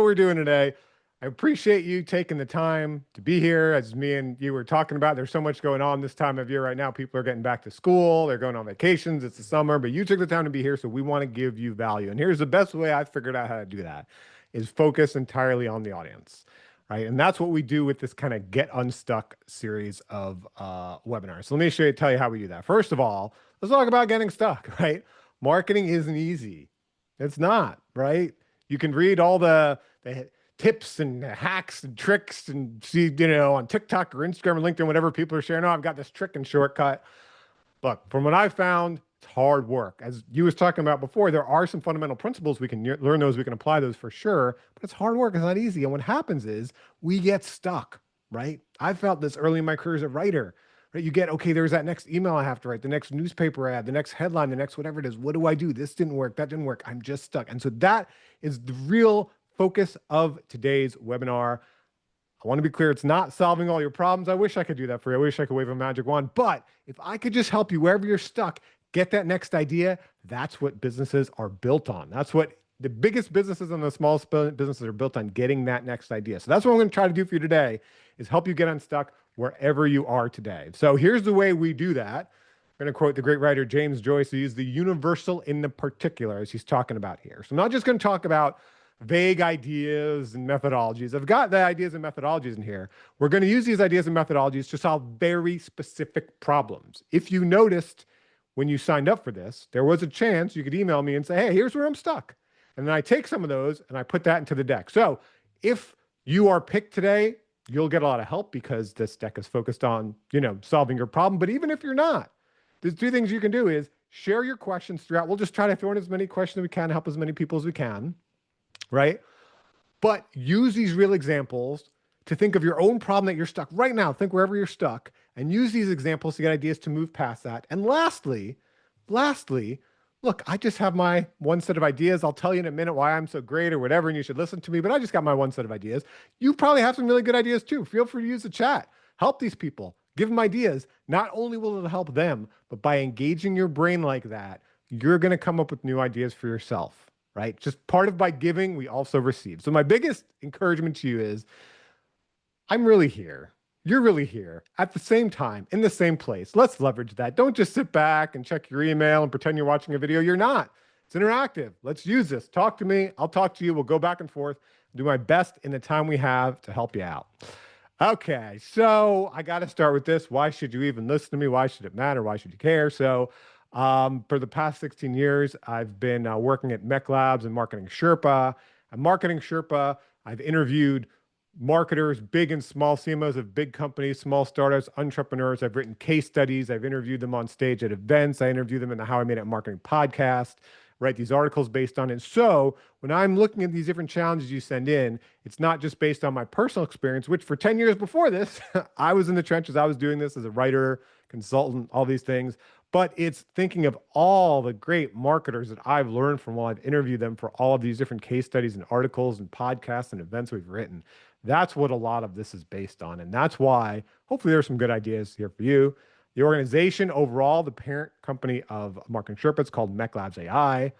what we're doing today. I appreciate you taking the time to be here. As me and you were talking about, there's so much going on this time of year right now. People are getting back to school, they're going on vacations, it's the summer, but you took the time to be here, so we want to give you value. And here's the best way I figured out how to do that is focus entirely on the audience, right? And that's what we do with this kind of Get Unstuck series of webinars. So let me tell you how we do that. First of all, let's talk about getting stuck, right? Marketing isn't easy. It's not, right? You can read all the tips and hacks and tricks and see, on TikTok or Instagram or LinkedIn, whatever people are sharing. Oh, I've got this trick and shortcut. Look, from what I found, it's hard work. As you was talking about before, there are some fundamental principles. We can learn those, we can apply those for sure, but it's hard work. It's not easy. And what happens is we get stuck, right? I felt this early in my career as a writer, right? You get, okay, there's that next email I have to write, the next newspaper ad, the next headline, the next whatever it is. What do I do? This didn't work. That didn't work. I'm just stuck. And so that is the real focus of today's webinar. I want to be clear, it's not solving all your problems. I wish I could do that for you. I wish I could wave a magic wand, but if I could just help you wherever you're stuck, get that next idea, that's what businesses are built on. That's what the biggest businesses and the smallest businesses are built on, getting that next idea. So that's what I'm going to try to do for you today, is help you get unstuck wherever you are today. So here's the way we do that. I'm going to quote the great writer James Joyce, who used the universal in the particular as he's talking about here. So I'm not just going to talk about vague ideas and methodologies. I've got the ideas and methodologies in here. We're going to use these ideas and methodologies to solve very specific problems. If you noticed when you signed up for this, there was a chance you could email me and say, hey, here's where I'm stuck. And then I take some of those and I put that into the deck. So if you are picked today, you'll get a lot of help because this deck is focused on, solving your problem. But even if you're not, there's two things you can do is share your questions throughout. We'll just try to throw in as many questions as we can, help as many people as we can. Right? But use these real examples to think of your own problem that you're stuck right now. Think wherever you're stuck and use these examples to get ideas to move past that. And lastly, look, I just have my one set of ideas. I'll tell you in a minute why I'm so great or whatever, and you should listen to me, but I just got my one set of ideas. You probably have some really good ideas too. Feel free to use the chat. Help these people. Give them ideas. Not only will it help them, but by engaging your brain like that, you're going to come up with new ideas for yourself. Right? Just part of by giving, we also receive. So my biggest encouragement to you is, I'm really here. You're really here at the same time, in the same place. Let's leverage that. Don't just sit back and check your email and pretend you're watching a video. You're not. It's interactive. Let's use this. Talk to me. I'll talk to you. We'll go back and forth. Do my best in the time we have to help you out. Okay, so I got to start with this. Why should you even listen to me? Why should it matter? Why should you care? So for the past 16 years, I've been working at Mech Labs and Marketing Sherpa. At Marketing Sherpa, I've interviewed marketers, big and small CMOs of big companies, small startups, entrepreneurs. I've written case studies. I've interviewed them on stage at events. I interview them in the How I Made It Marketing podcast, write these articles based on it. So when I'm looking at these different challenges you send in, it's not just based on my personal experience, which for 10 years before this, I was in the trenches. I was doing this as a writer, consultant, all these things. But it's thinking of all the great marketers that I've learned from while I've interviewed them for all of these different case studies and articles and podcasts and events we've written. That's what a lot of this is based on. And that's why hopefully there's some good ideas here for you. The organization overall, the parent company of Marketing Sherpa, it's called Mech Labs AI.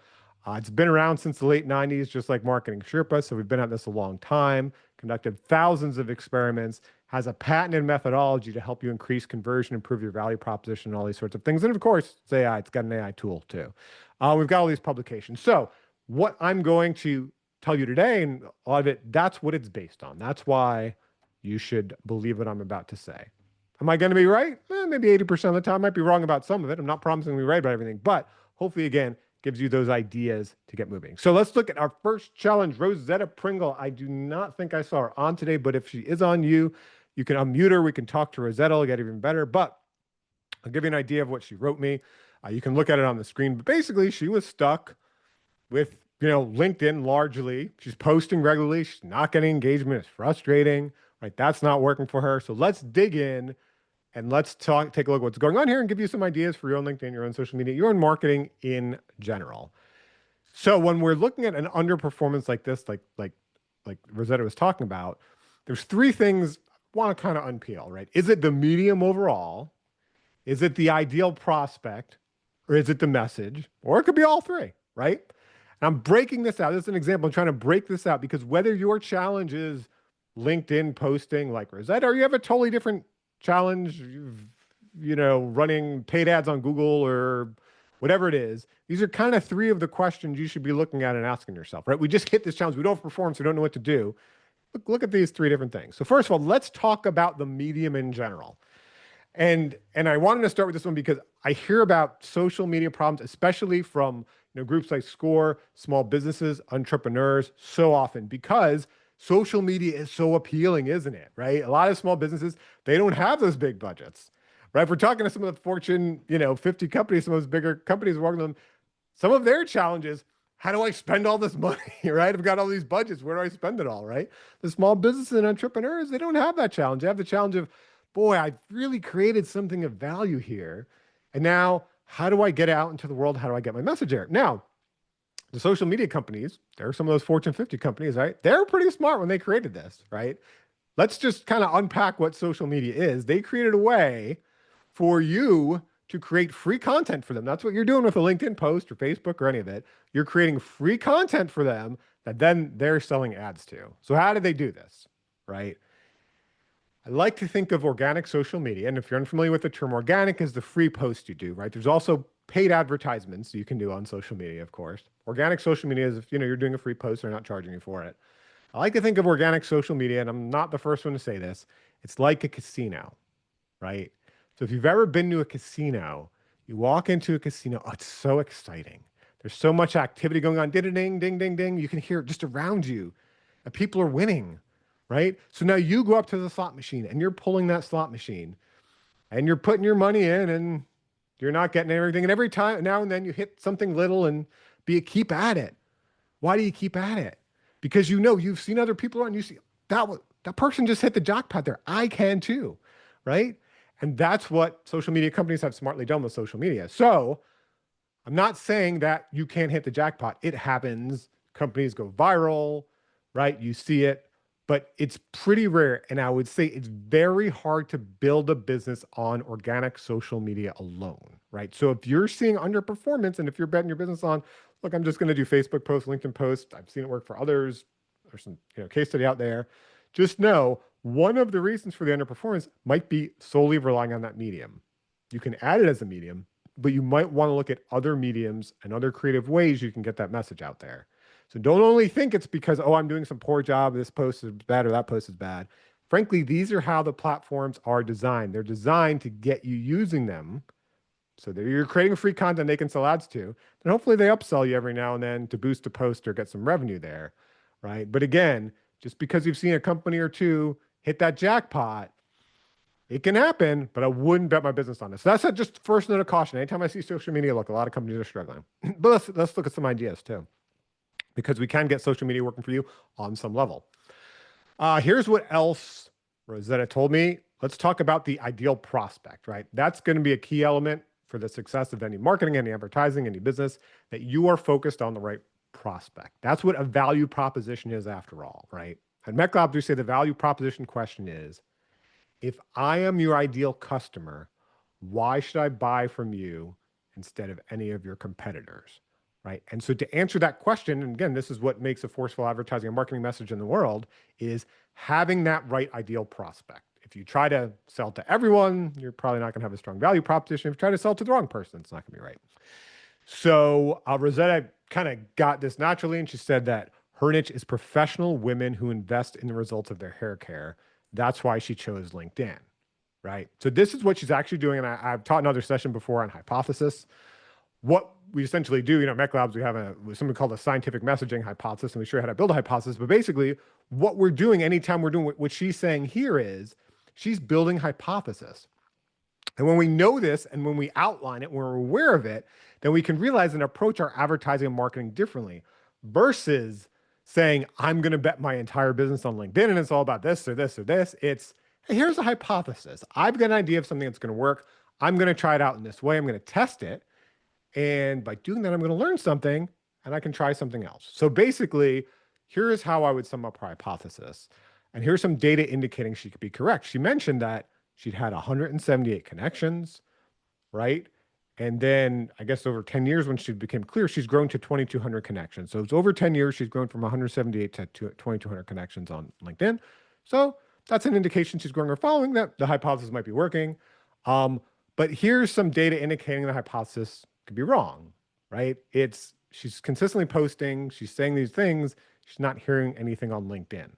It's been around since the late 90s, just like Marketing Sherpa. So we've been at this a long time, conducted thousands of experiments, has a patented methodology to help you increase conversion, improve your value proposition, and all these sorts of things. And of course, it's AI. It's got an AI tool too. We've got all these publications. So what I'm going to tell you today, and a lot of it, that's what it's based on. That's why you should believe what I'm about to say. Am I going to be right? Maybe 80% of the time. I might be wrong about some of it. I'm not promising to be right about everything, but hopefully, again, gives you those ideas to get moving. So let's look at our first challenge, Rosetta Pringle. I do not think I saw her on today, but if she is on, you can unmute her. We can talk to Rosetta. It'll get even better, but I'll give you an idea of what she wrote me. You can look at it on the screen, but basically she was stuck with, LinkedIn largely. She's posting regularly. She's not getting engagement. It's frustrating, right? That's not working for her. So let's dig in and let's take a look at what's going on here and give you some ideas for your own LinkedIn, your own social media, your own marketing in general. So when we're looking at an underperformance like this, like Rosetta was talking about, there's three things I want to kind of unpeel, right? Is it the medium overall? Is it the ideal prospect? Or is it the message? Or it could be all three, right? And I'm breaking this out. This is an example. I'm trying to break this out because whether your challenge is LinkedIn posting like Rosetta, or you have a totally different challenge, running paid ads on Google or whatever it is, these are kind of three of the questions you should be looking at and asking yourself, right? We just hit this challenge. We don't perform, so we don't know what to do. Look at these three different things. So first of all, let's talk about the medium in general. And I wanted to start with this one because I hear about social media problems, especially from groups like SCORE, small businesses, entrepreneurs, so often because social media is so appealing, isn't it? Right? A lot of small businesses, they don't have those big budgets, right? If we're talking to some of the Fortune, 50 companies, some of those bigger companies working on them, some of their challenges, how do I spend all this money, right? I've got all these budgets. Where do I spend it all, right? The small businesses and entrepreneurs, they don't have that challenge. They have the challenge of, boy, I've really created something of value here. And now how do I get out into the world? How do I get my message there? Now, the social media companies, there are some of those Fortune 50 companies, right? They're pretty smart when they created this, right? Let's just kind of unpack what social media is. They created a way for you to create free content for them. That's what you're doing with a LinkedIn post or Facebook or any of it. You're creating free content for them that then they're selling ads to. So how do they do this, right? I like to think of organic social media. And if you're unfamiliar with the term, organic is the free post you do, right? There's also paid advertisements you can do on social media, of course. Organic social media is if you're doing a free post, they're not charging you for it. I like to think of organic social media, and I'm not the first one to say this. It's like a casino, right? So if you've ever been to a casino, you walk into a casino, oh, it's so exciting. There's so much activity going on. Ding, ding, ding, ding, ding. You can hear it just around you. And people are winning, right? So now you go up to the slot machine and you're pulling that slot machine and you're putting your money in and you're not getting everything. And every time now and then you hit something little and keep at it. Why do you keep at it? Because you've seen other people around, you see that person just hit the jackpot there. I can too, right? And that's what social media companies have smartly done with social media. So I'm not saying that you can't hit the jackpot. It happens. Companies go viral, right? You see it, but it's pretty rare. And I would say it's very hard to build a business on organic social media alone, right? So if you're seeing underperformance and if you're betting your business on, look, I'm just going to do Facebook posts, LinkedIn posts. I've seen it work for others. There's some case study out there. Just know one of the reasons for the underperformance might be solely relying on that medium. You can add it as a medium, but you might want to look at other mediums and other creative ways you can get that message out there. So don't only think it's because, oh, I'm doing some poor job, this post is bad or that post is bad. Frankly, these are how the platforms are designed. They're designed to get you using them. So that you're creating free content they can sell ads to, and hopefully they upsell you every now and then to boost a post or get some revenue there, right? But again, just because you've seen a company or two hit that jackpot, it can happen, but I wouldn't bet my business on this. So that's just first note of caution. Anytime I see social media, look, a lot of companies are struggling. But let's look at some ideas too, because we can get social media working for you on some level. Here's what else Rosetta told me. Let's talk about the ideal prospect, right? That's going to be a key element for the success of any marketing, any advertising, any business, that you are focused on the right prospect. That's what a value proposition is after all, right? At MetLabs, we say the value proposition question is, if I am your ideal customer, why should I buy from you instead of any of your competitors, right? And so to answer that question, and again, this is what makes a forceful advertising and marketing message in the world, is having that right ideal prospect. If you try to sell to everyone, you're probably not going to have a strong value proposition. If you try to sell to the wrong person, it's not going to be right. So Rosetta kind of got this naturally, and she said that her niche is professional women who invest in the results of their hair care. That's why she chose LinkedIn, right? So this is what she's actually doing, and I've taught another session before on hypothesis. What we essentially do, at MetLabs, we have something called a scientific messaging hypothesis, and we show you how to build a hypothesis. But basically, what we're doing anytime we're doing what she's saying here is, she's building hypothesis. And when we know this and when we outline it, when we're aware of it, then we can realize and approach our advertising and marketing differently versus saying, I'm going to bet my entire business on LinkedIn and it's all about this or this or this. It's, hey, here's a hypothesis. I've got an idea of something that's going to work. I'm going to try it out in this way. I'm going to test it. And by doing that, I'm going to learn something and I can try something else. So basically, here's how I would sum up her hypothesis. And here's some data indicating she could be correct. She mentioned that she'd had 178 connections, right? And then I guess over 10 years, when she became clear, she's grown to 2,200 connections. So it's over 10 years, she's grown from 178 to 2,200 connections on LinkedIn. So that's an indication she's growing her following, that the hypothesis might be working. Um, but here's some data indicating the hypothesis could be wrong, right? She's consistently posting, she's saying these things, she's not hearing anything on LinkedIn,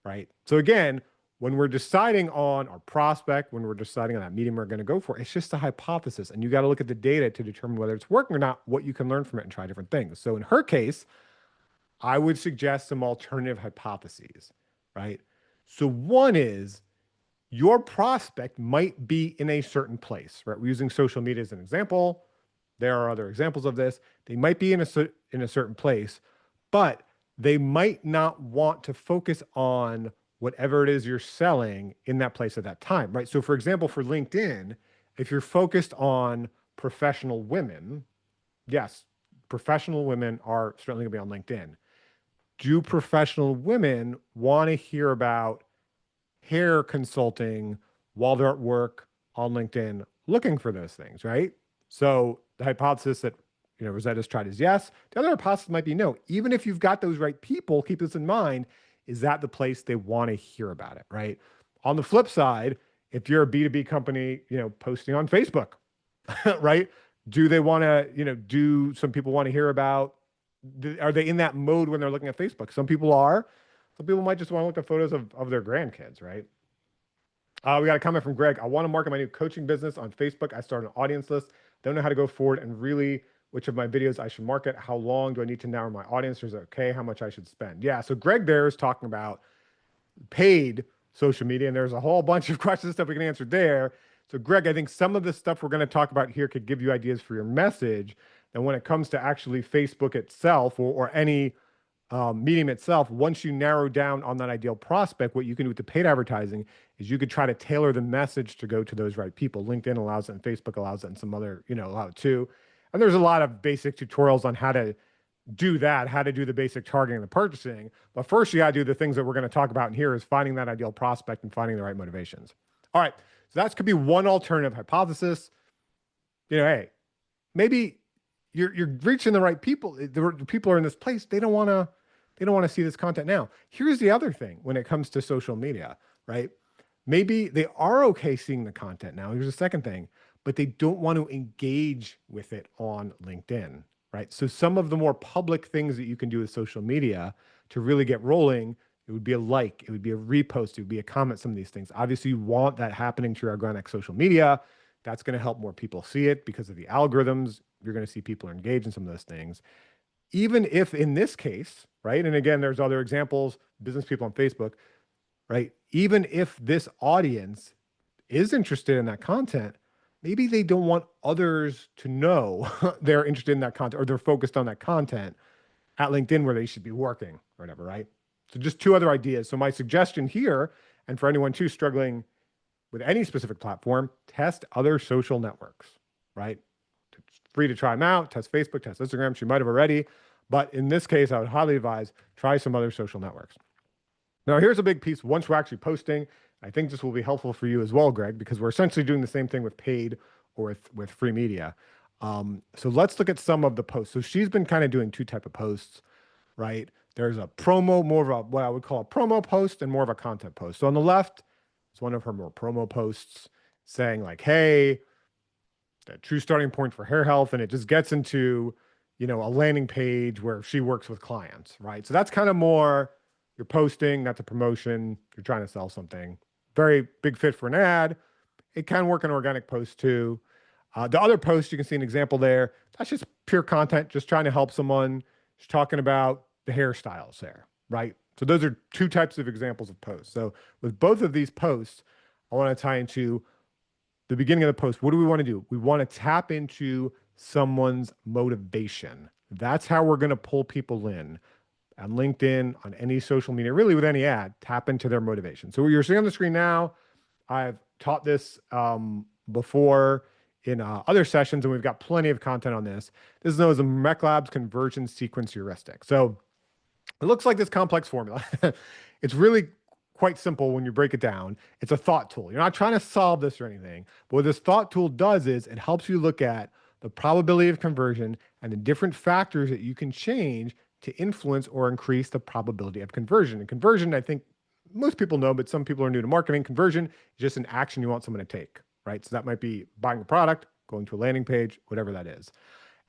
right? So again, when we're deciding on our prospect, when we're deciding on that medium we're going to go for, it's just a hypothesis. And you got to look at the data to determine whether it's working or not, what you can learn from it and try different things. So in her case, I would suggest some alternative hypotheses, right? So one is your prospect might be in a certain place, right? We're using social media as an example. There are other examples of this. They might be in a certain place, but they might not want to focus on whatever it is you're selling in that place at that time, right? So for example, for LinkedIn, if you're focused on professional women, yes, professional women are certainly gonna be on LinkedIn. Do professional women want to hear about hair consulting while they're at work on LinkedIn looking for those things, right? So the hypothesis that Rosetta's tried is yes. The other hypothesis might be no. Even if you've got those right people, keep this in mind, is that the place they want to hear about it, right? On the flip side, if you're a B2B company, posting on Facebook, right? Do they want to, do some people want to hear about, are they in that mode when they're looking at Facebook? Some people are. Some people might just want to look at photos of their grandkids, right? We got a comment from Greg. I want to market my new coaching business on Facebook. I started an audience list. Don't know how to go forward and really which of my videos I should market. How long do I need to narrow my audience? Or is it okay? How much I should spend? Yeah. So Greg there is talking about paid social media, and there's a whole bunch of questions that we can answer there. So Greg, I think some of the stuff we're going to talk about here could give you ideas for your message. And when it comes to actually Facebook itself or any medium itself, once you narrow down on that ideal prospect, what you can do with the paid advertising is you could try to tailor the message to go to those right people. LinkedIn allows it and Facebook allows it and some other, allow it too. And there's a lot of basic tutorials on how to do that, how to do the basic targeting and the purchasing. But first you got to do the things that we're going to talk about in here is finding that ideal prospect and finding the right motivations. All right. So that could be one alternative hypothesis. Hey, maybe you're reaching the right people. The people are in this place. They don't want to see this content now. Here's the other thing when it comes to social media, right? Maybe they are okay seeing the content now. Here's the second thing, but they don't want to engage with it on LinkedIn, right? So some of the more public things that you can do with social media to really get rolling, it would be a like, it would be a repost, it would be a comment, some of these things. Obviously, you want that happening to your organic social media. That's going to help more people see it because of the algorithms. You're going to see people engage in some of those things. Even if in this case, right? And again, there's other examples, business people on Facebook, right? Even if this audience is interested in that content, maybe they don't want others to know they're interested in that content or they're focused on that content at LinkedIn where they should be working or whatever, right? So just two other ideas. So my suggestion here, and for anyone too struggling with any specific platform, test other social networks, right? It's free to try them out. Test Facebook, test Instagram. She might have already, but in this case, I would highly advise try some other social networks. Now, here's a big piece. Once we're actually posting, I think this will be helpful for you as well, Greg, because we're essentially doing the same thing with paid or with free media. So let's look at some of the posts. So she's been kind of doing two type of posts, right? There's a promo, more of a, what I would call a promo post and more of a content post. So on the left, it's one of her more promo posts saying like, hey, the true starting point for hair health. And it just gets into, a landing page where she works with clients, right? So that's kind of more you're posting, that's a promotion. You're trying to sell something. Very big fit for an ad. It can work in organic posts too. The other post, you can see an example there. That's just pure content, just trying to help someone. She's talking about the hairstyles there, right? So those are two types of examples of posts. So with both of these posts, I want to tie into the beginning of the post. What do we want to do? We want to tap into someone's motivation. That's how we're going to pull people in on LinkedIn, on any social media, really with any ad, tap into their motivation. So what you're seeing on the screen now, I've taught this before in other sessions, and we've got plenty of content on this. This is known as the MEC conversion sequence heuristic. So it looks like this complex formula. It's really quite simple when you break it down. It's a thought tool. You're not trying to solve this or anything, but what this thought tool does is it helps you look at the probability of conversion, and the different factors that you can change to influence or increase the probability of conversion. And conversion, I think most people know, but some people are new to marketing. Conversion is just an action you want someone to take, right? So that might be buying a product, going to a landing page, whatever that is.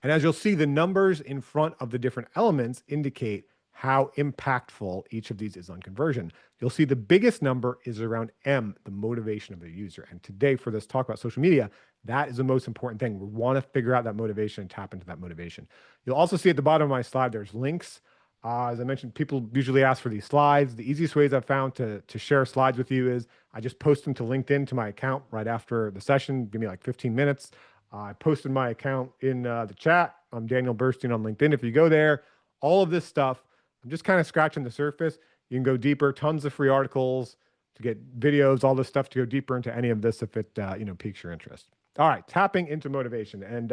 And as you'll see, the numbers in front of the different elements indicate how impactful each of these is on conversion. You'll see the biggest number is around M, the motivation of the user. And today, for this talk about social media, that is the most important thing. We want to figure out that motivation and tap into that motivation. You'll also see at the bottom of my slide, there's links. As I mentioned, people usually ask for these slides. The easiest ways I've found to share slides with you is I just post them to LinkedIn to my account right after the session. Give me like 15 minutes. I posted my account in the chat. I'm Daniel Burstein on LinkedIn. If you go there, all of this stuff, I'm just kind of scratching the surface. You can go deeper, tons of free articles to get videos, all this stuff to go deeper into any of this if it piques your interest. All right, tapping into motivation. And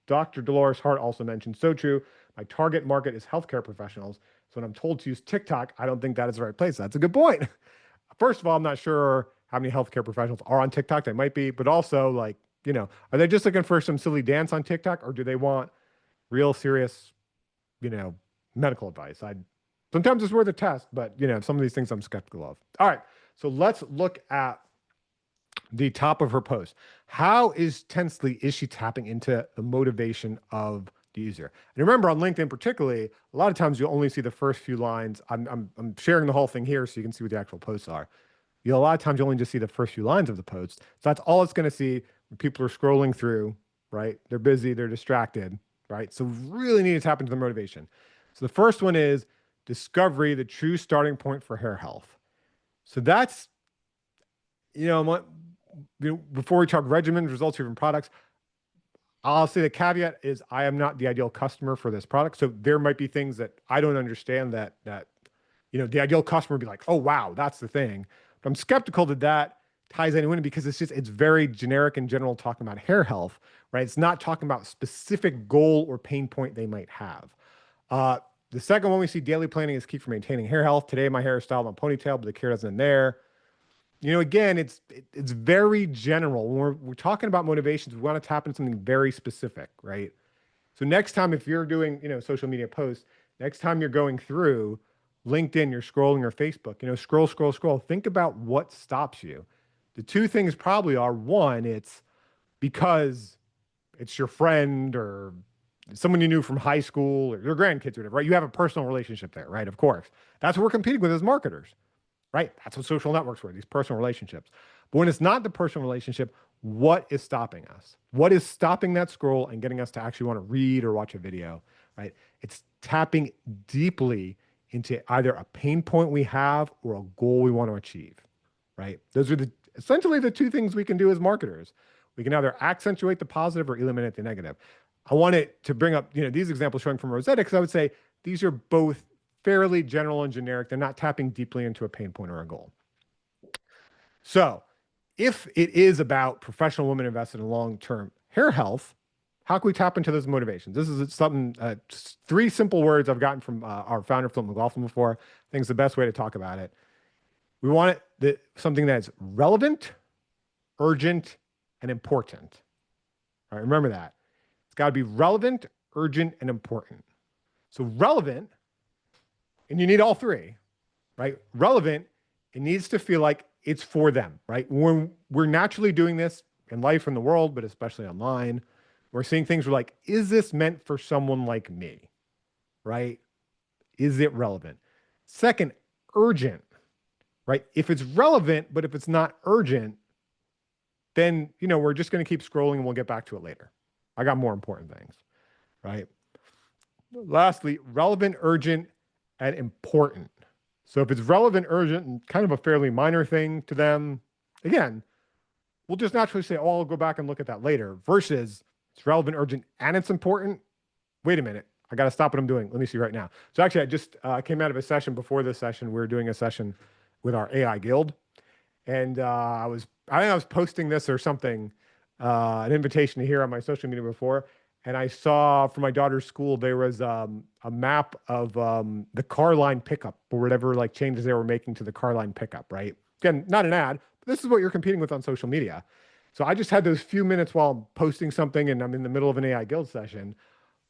Dr. Dolores Hart also mentioned, so true, my target market is healthcare professionals. So when I'm told to use TikTok, I don't think that is the right place. That's a good point. First of all, I'm not sure how many healthcare professionals are on TikTok. They might be, but also like, are they just looking for some silly dance on TikTok, or do they want real serious, medical advice? Sometimes it's worth a test, but some of these things I'm skeptical of. All right, so let's look at the top of her post. How intensely is she tapping into the motivation of the user? And remember, on LinkedIn particularly, a lot of times you'll only see the first few lines. I'm sharing the whole thing here so you can see what the actual posts are. A lot of times you only just see the first few lines of the post. So that's all it's going to see when people are scrolling through, right? They're busy, they're distracted, right? So really need to tap into the motivation. So the first one is discovery, the true starting point for hair health. So that's, before we talk regimens, results, even products, I'll say the caveat is I am not the ideal customer for this product. So there might be things that I don't understand that the ideal customer would be like, oh, wow, that's the thing. But I'm skeptical that ties anyone in, because it's very generic and general talking about hair health, right? It's not talking about specific goal or pain point they might have. The second one we see, daily planning is key for maintaining hair health. Today, my hair is styled on ponytail, but the care doesn't end there. Again, it's very general. When we're talking about motivations, we want to tap into something very specific, right? So next time, if you're doing, social media posts, next time you're going through LinkedIn, you're scrolling, or Facebook, scroll. Think about what stops you. The two things probably are, one, it's because it's your friend or someone you knew from high school or your grandkids or whatever, right? You have a personal relationship there, right? Of course. That's what we're competing with as marketers, right? That's what social networks were, these personal relationships. But when it's not the personal relationship, what is stopping us? What is stopping that scroll and getting us to actually want to read or watch a video, right? It's tapping deeply into either a pain point we have or a goal we want to achieve, right? Those are essentially the two things we can do as marketers. We can either accentuate the positive or eliminate the negative. I wanted to bring up, these examples showing from Rosetta, because I would say these are both fairly general and generic. They're not tapping deeply into a pain point or a goal. So if it is about professional women invested in long-term hair health, how can we tap into those motivations? This is something, 3 simple words I've gotten from our founder, Philip McLaughlin, before. I think it's the best way to talk about it. We want something that's relevant, urgent, and important. All right, remember that. It's got to be relevant, urgent, and important. So relevant, and you need all 3, right? Relevant, it needs to feel like it's for them, right? When we're naturally doing this in life, in the world, but especially online, we're seeing things we're like, is this meant for someone like me, right? Is it relevant? Second, urgent, right? If it's relevant, but if it's not urgent, then, we're just going to keep scrolling and we'll get back to it later. I got more important things, right? Lastly, relevant, urgent, and important. So if it's relevant, urgent, and kind of a fairly minor thing to them, again, we'll just naturally say, oh, I'll go back and look at that later, versus it's relevant, urgent, and it's important. Wait a minute. I got to stop what I'm doing. Let me see right now. So actually, I just came out of a session. Before this session, we were doing a session with our AI guild. And I think I was posting this or something, an invitation to here on my social media before. And I saw from my daughter's school, there was a map of the car line pickup or whatever like changes they were making to the car line pickup, right? Again, not an ad, but this is what you're competing with on social media. So I just had those few minutes while I'm posting something and I'm in the middle of an AI guild session.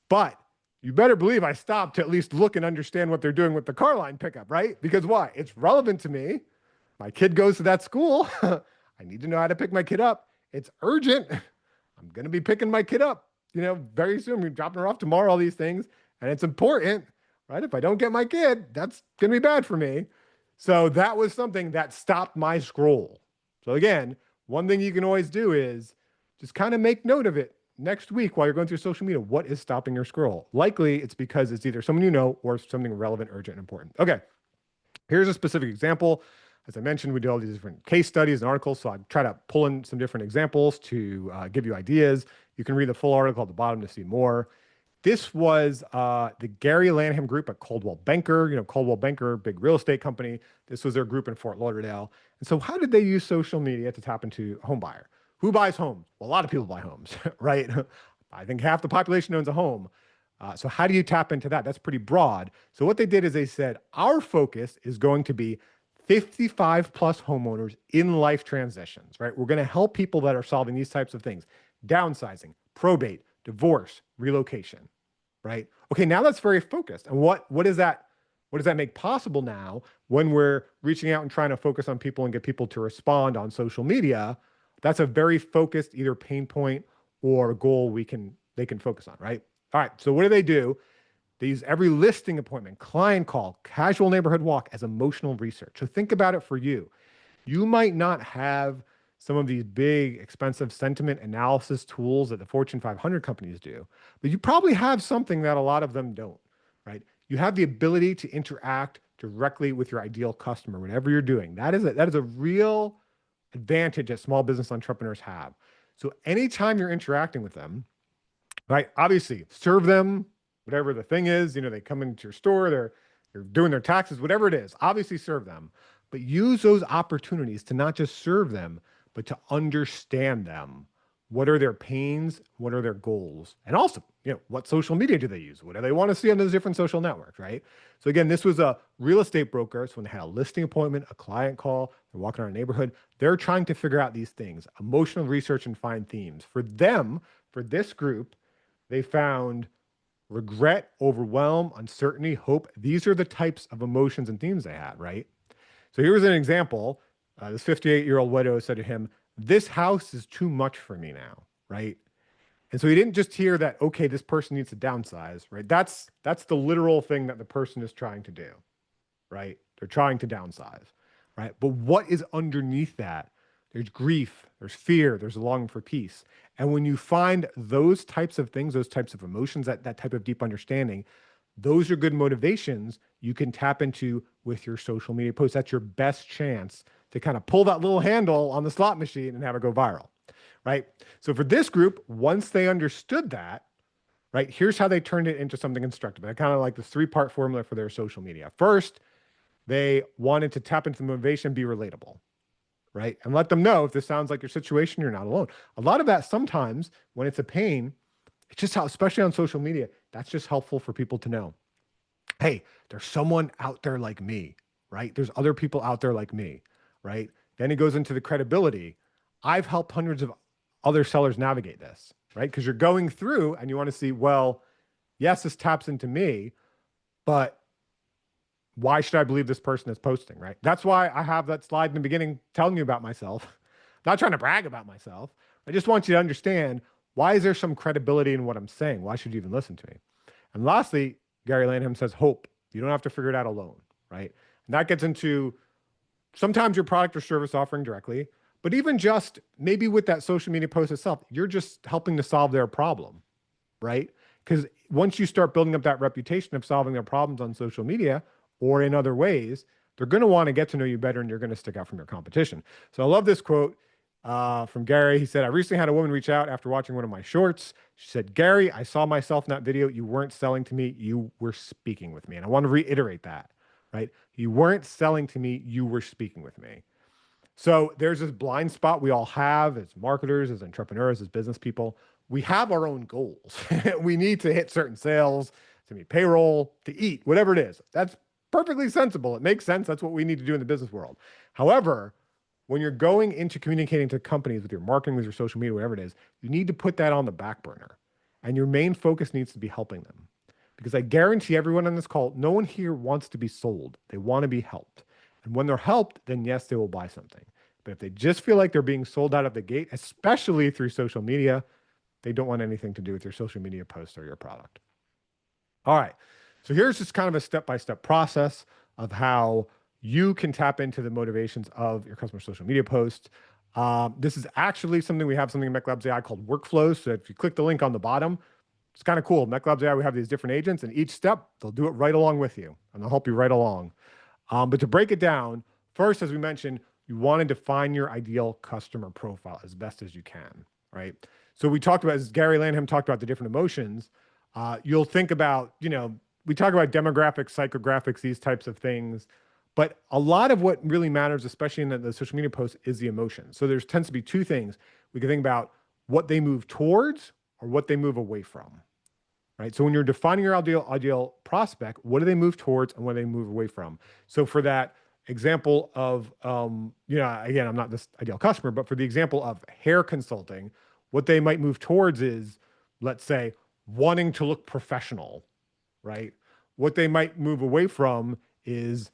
But you better believe I stopped to at least look and understand what they're doing with the car line pickup, right? Because why? It's relevant to me. My kid goes to that school. I need to know how to pick my kid up. It's urgent. I'm going to be picking my kid up, very soon. We're dropping her off tomorrow, all these things. And it's important, right? If I don't get my kid, that's going to be bad for me. So that was something that stopped my scroll. So again, one thing you can always do is just kind of make note of it next week while you're going through social media. What is stopping your scroll? Likely it's because it's either someone you know or something relevant, urgent, and important. Okay, here's a specific example. As I mentioned, we do all these different case studies and articles, so I try to pull in some different examples to give you ideas. You can read the full article at the bottom to see more. This was the Gary Lanham group at Coldwell Banker. Coldwell Banker, big real estate company. This was their group in Fort Lauderdale. And so how did they use social media to tap into a home buyer? Who buys homes? Well, a lot of people buy homes, right? I think half the population owns a home. So how do you tap into that? That's pretty broad. So what they did is they said, our focus is going to be 55 plus homeowners in life transitions, right? We're going to help people that are solving these types of things: downsizing, probate, divorce, relocation, right? Okay, now that's very focused. And what does that make possible now when we're reaching out and trying to focus on people and get people to respond on social media? That's a very focused either pain point or goal they can focus on, right? All right, so what do? They use every listing appointment, client call, casual neighborhood walk as emotional research. So think about it for you. You might not have some of these big, expensive sentiment analysis tools that the Fortune 500 companies do, but you probably have something that a lot of them don't, right? You have the ability to interact directly with your ideal customer, whatever you're doing. That is a real advantage that small business entrepreneurs have. So anytime you're interacting with them, right, obviously serve them, whatever the thing is, they come into your store, they're doing their taxes, whatever it is, obviously serve them, but use those opportunities to not just serve them, but to understand them. What are their pains? What are their goals? And also, what social media do they use? What do they want to see on those different social networks, right? So again, this was a real estate broker. So when they had a listing appointment, a client call, they're walking around a neighborhood, they're trying to figure out these things, emotional research, and find themes. For them, for this group, they found regret, overwhelm, uncertainty, hope. These are the types of emotions and themes they had, right? So here's an example. This 58-year-old widow said to him, "This house is too much for me now," right? And so he didn't just hear that, okay, this person needs to downsize, right? That's the literal thing that the person is trying to do, right? They're trying to downsize, right? But what is underneath that? There's grief, there's fear, there's a longing for peace. And when you find those types of things, those types of emotions, that type of deep understanding, those are good motivations you can tap into with your social media posts. That's your best chance to kind of pull that little handle on the slot machine and have it go viral, right? So for this group, once they understood that, right, here's how they turned it into something constructive. I kind of like this 3-part formula for their social media. First, they wanted to tap into the motivation, be relatable, right? And let them know if this sounds like your situation, you're not alone. A lot of that sometimes when it's a pain, it's just how, especially on social media, that's just helpful for people to know. Hey, there's someone out there like me, right? There's other people out there like me, right? Then it goes into the credibility. I've helped hundreds of other sellers navigate this, right? Because you're going through and you want to see, well, yes, this taps into me, but why should I believe this person is posting, right? That's why I have that slide in the beginning telling you about myself. I'm not trying to brag about myself. I just want you to understand, why is there some credibility in what I'm saying? Why should you even listen to me? And lastly, Gary Lanham says, hope. You don't have to figure it out alone, right? And that gets into sometimes your product or service offering directly, but even just maybe with that social media post itself, you're just helping to solve their problem, right? Because once you start building up that reputation of solving their problems on social media or in other ways, they're going to want to get to know you better and you're going to stick out from your competition. So I love this quote from Gary. He said, "I recently had a woman reach out after watching one of my shorts. She said, 'Gary, I saw myself in that video. You weren't selling to me. You were speaking with me.'" And I want to reiterate that, right? You weren't selling to me. You were speaking with me. So there's this blind spot we all have as marketers, as entrepreneurs, as business people. We have our own goals. We need to hit certain sales, to meet payroll, to eat, whatever it is. That's perfectly sensible. It makes sense. That's what we need to do in the business world. However, when you're going into communicating to companies with your marketing, with your social media, whatever it is, you need to put that on the back burner. And your main focus needs to be helping them. Because I guarantee everyone on this call, no one here wants to be sold. They want to be helped. And when they're helped, then yes, they will buy something. But if they just feel like they're being sold out of the gate, especially through social media, they don't want anything to do with your social media post or your product. All right. So here's just kind of a step-by-step process of how you can tap into the motivations of your customer social media posts. This is actually something we have something in MechLabs AI called workflows. So if you click the link on the bottom, it's kind of cool. MechLabs AI, we have these different agents, and each step, they'll do it right along with you, and they'll help you right along. But to break it down, first, as we mentioned, you want to define your ideal customer profile as best as you can, right? So we talked about, as Gary Lanham talked about the different emotions, you'll think about, we talk about demographics, psychographics, these types of things, but a lot of what really matters, especially in the social media posts, is the emotion. So there tends to be two things. We can think about what they move towards or what they move away from, right? So when you're defining your ideal prospect, what do they move towards and what do they move away from? So for that example of, again, I'm not this ideal customer, but for the example of hair consulting, what they might move towards is, let's say, wanting to look professional, right? What they might move away from is,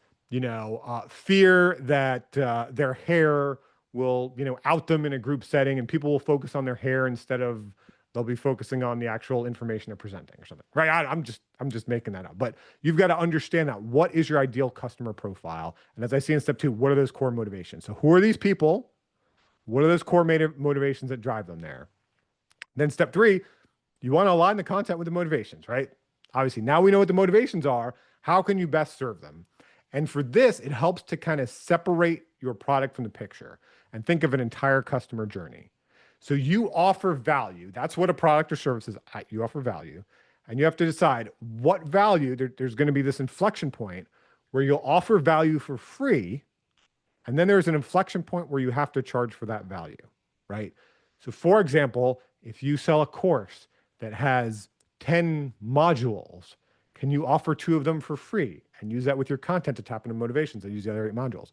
fear that their hair will, out them in a group setting, and people will focus on their hair instead of they'll be focusing on the actual information they're presenting or something, right? I'm just making that up, but you've got to understand that. What is your ideal customer profile? And as I see in step 2, what are those core motivations? So who are these people? What are those core motivations that drive them there? Then step 3, you want to align the content with the motivations, right? Obviously, now we know what the motivations are. How can you best serve them? And for this, it helps to kind of separate your product from the picture and think of an entire customer journey. So you offer value. That's what a product or service is. You offer value. And you have to decide what value. There's going to be this inflection point where you'll offer value for free. And then there's an inflection point where you have to charge for that value, right? So for example, if you sell a course that has 10 modules, can you offer 2 of them for free and use that with your content to tap into motivations? I use the other 8 modules.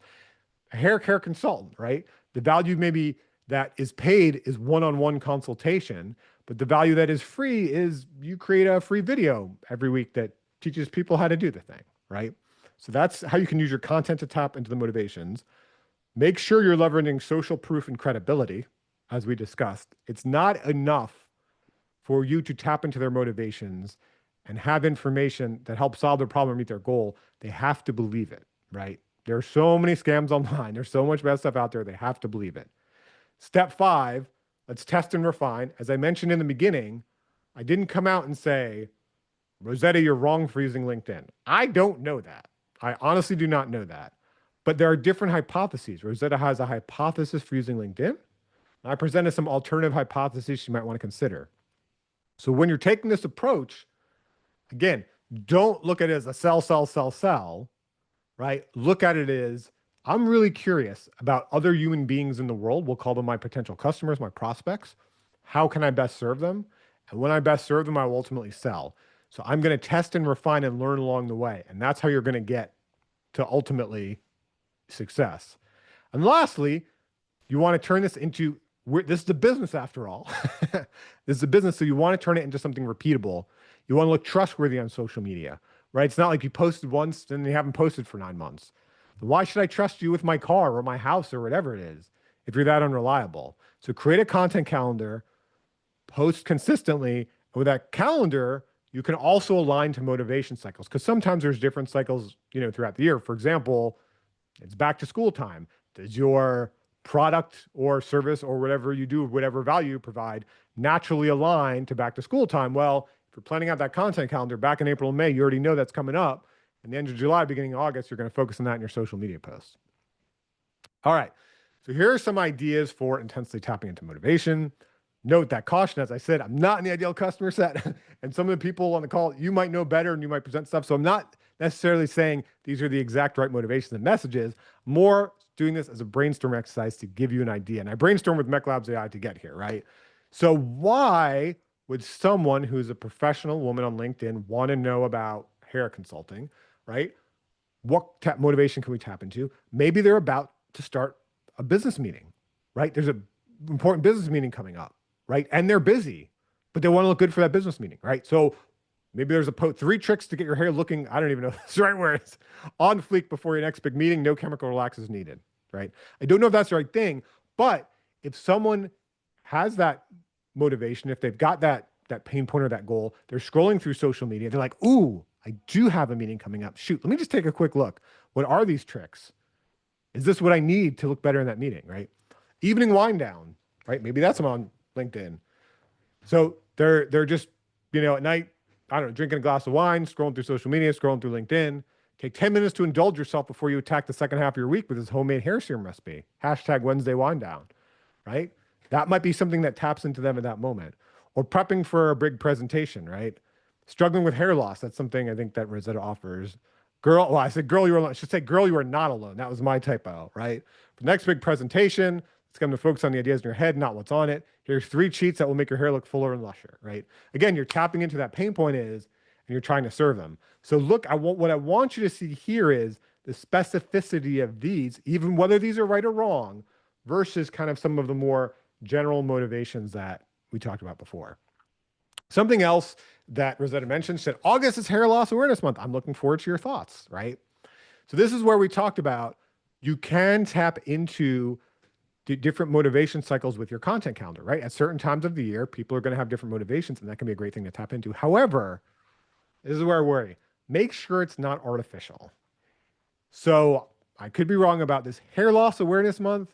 A hair care consultant, right? The value maybe that is paid is one-on-one consultation, but the value that is free is you create a free video every week that teaches people how to do the thing, right? So that's how you can use your content to tap into the motivations. Make sure you're leveraging social proof and credibility, as we discussed. It's not enough for you to tap into their motivations and have information that helps solve their problem or meet their goal. They have to believe it, right? There are so many scams online. There's so much bad stuff out there. They have to believe it. Step 5, let's test and refine. As I mentioned in the beginning, I didn't come out and say, Rosetta, you're wrong for using LinkedIn. I don't know that. I honestly do not know that. But there are different hypotheses. Rosetta has a hypothesis for using LinkedIn. I presented some alternative hypotheses you might want to consider. So when you're taking this approach, again, don't look at it as a sell, right? Look at it as, I'm really curious about other human beings in the world. We'll call them my potential customers, my prospects. How can I best serve them? And when I best serve them, I will ultimately sell. So I'm going to test and refine and learn along the way. And that's how you're going to get to ultimately success. And lastly, you want to turn this into, this is a business after all. This is a business, so you want to turn it into something repeatable. You want to look trustworthy on social media, right? It's not like you posted once and you haven't posted for 9 months. Why should I trust you with my car or my house or whatever it is if you're that unreliable? So create a content calendar, post consistently. And with that calendar, you can also align to motivation cycles, because sometimes there's different cycles, throughout the year. For example, it's back to school time. Does your product or service or whatever you do, whatever value you provide, naturally align to back to school time? Well, if you're planning out that content calendar back in April and May, you already know that's coming up. And the end of July, beginning of August, you're going to focus on that in your social media posts. All right. So here are some ideas for intensely tapping into motivation. Note that caution, as I said, I'm not in the ideal customer set. And some of the people on the call, you might know better and you might present stuff. So I'm not necessarily saying these are the exact right motivations and messages, more doing this as a brainstorm exercise to give you an idea. And I brainstormed with MechLabs AI to get here, right? So why would someone who's a professional woman on LinkedIn want to know about hair consulting, right? What motivation can we tap into? Maybe they're about to start a business meeting, right? There's an important business meeting coming up, right? And they're busy, but they want to look good for that business meeting, right? So maybe there's three tricks to get your hair looking, I don't even know if that's the right word, on fleek before your next big meeting. No chemical relax is needed, right? I don't know if that's the right thing, but if someone has that motivation, if they've got that pain point or that goal, they're scrolling through social media, they're like, ooh, I do have a meeting coming up. Shoot, let me just take a quick look. What are these tricks? Is this what I need to look better in that meeting, right? Evening wind down, right? Maybe that's them on LinkedIn. So they're just, at night, I don't know, drinking a glass of wine, scrolling through social media, scrolling through LinkedIn. Take 10 minutes to indulge yourself before you attack the second half of your week with this homemade hair serum recipe. Hashtag Wednesday wind down, right? That might be something that taps into them at that moment. Or prepping for a big presentation, right? Struggling with hair loss. That's something I think that Rosetta offers. I said girl, you were alone. I should say girl, you are not alone. That was my typo, right? For the next big presentation, it's going to focus on the ideas in your head, not what's on it. Here's 3 cheats that will make your hair look fuller and lusher, right? Again, you're tapping into that pain point and you're trying to serve them. So look, what I want you to see here is the specificity of these, even whether these are right or wrong, versus kind of some of the more general motivations that we talked about before. Something else that Rosetta mentioned, said August is hair loss awareness month. I'm looking forward to your thoughts, right? So this is where we talked about you can tap into the different motivation cycles with your content calendar, right? At certain times of the year, people are going to have different motivations, and that can be a great thing to tap into. However, this is where I worry. Make sure it's not artificial. So I could be wrong about this. Hair loss awareness month,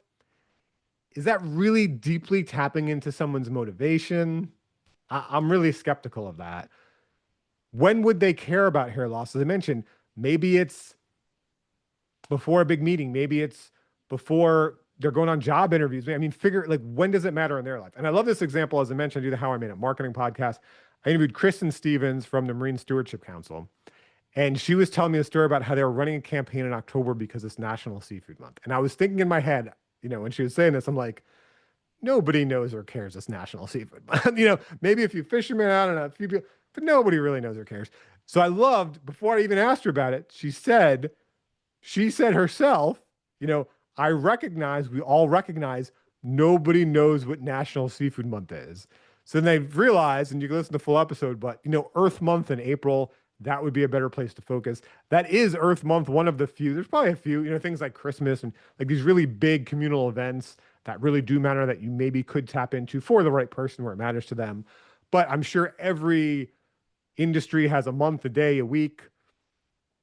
is that really deeply tapping into someone's motivation? I'm really skeptical of that. When would they care about hair loss? As I mentioned, maybe it's before a big meeting. Maybe it's before they're going on job interviews. I mean, when does it matter in their life? And I love this example. As I mentioned, I do the How I Made It Marketing podcast. I interviewed Kristen Stevens from the Marine Stewardship Council. And she was telling me a story about how they were running a campaign in October because it's National Seafood Month. And I was thinking in my head, when she was saying this, I'm like, nobody knows or cares it's National Seafood Month. Maybe a few fishermen, I don't know, a few people, but nobody really knows or cares. So I loved, before I even asked her about it, she said herself, we all recognize nobody knows what National Seafood Month is. So then they realized, and you can listen to the full episode, but Earth Month in April, that would be a better place to focus. That is Earth Month, one of the few. There's probably a few, things like Christmas and like these really big communal events that really do matter that you maybe could tap into for the right person where it matters to them. But I'm sure every industry has a month, a day, a week.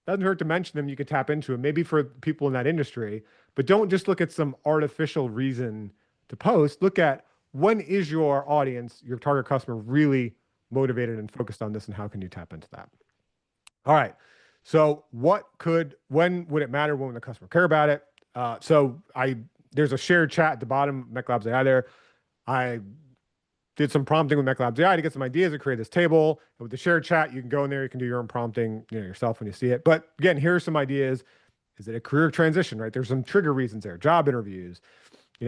Doesn't hurt to mention them. You could tap into them, maybe for people in that industry, but don't just look at some artificial reason to post. Look at, when is your audience, your target customer, really motivated and focused on this, and how can you tap into that? All right. So when would it matter? When would the customer care about it? There's a shared chat at the bottom, MechLabs AI there. I did some prompting with MechLabs AI to get some ideas to create this table. And with the shared chat, you can go in there, you can do your own prompting yourself when you see it. But again, here are some ideas. Is it a career transition, right? There's some trigger reasons there, job interviews,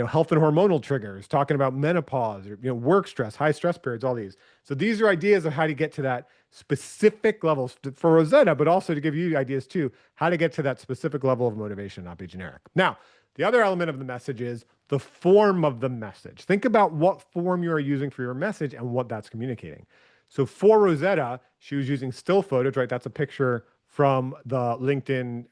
health and hormonal triggers, talking about menopause, or, work stress, high stress periods, all these. So these are ideas of how to get to that specific level for Rosetta, but also to give you ideas too, how to get to that specific level of motivation, not be generic. Now, the other element of the message is the form of the message. Think about what form you are using for your message and what that's communicating. So for Rosetta, she was using still photos, right? That's a picture from the LinkedIn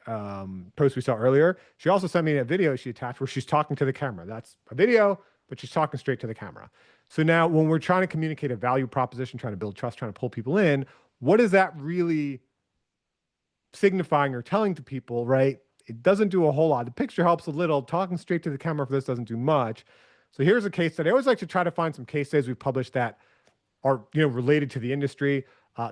post we saw earlier. She also sent me a video she attached where she's talking to the camera. That's a video, but she's talking straight to the camera. So now when we're trying to communicate a value proposition, trying to build trust, trying to pull people in, what is that really signifying or telling to people, right? It doesn't do a whole lot. The picture helps a little. Talking straight to the camera for this doesn't do much. So here's a case study. I always like to try to find some case studies we've published that are related to the industry.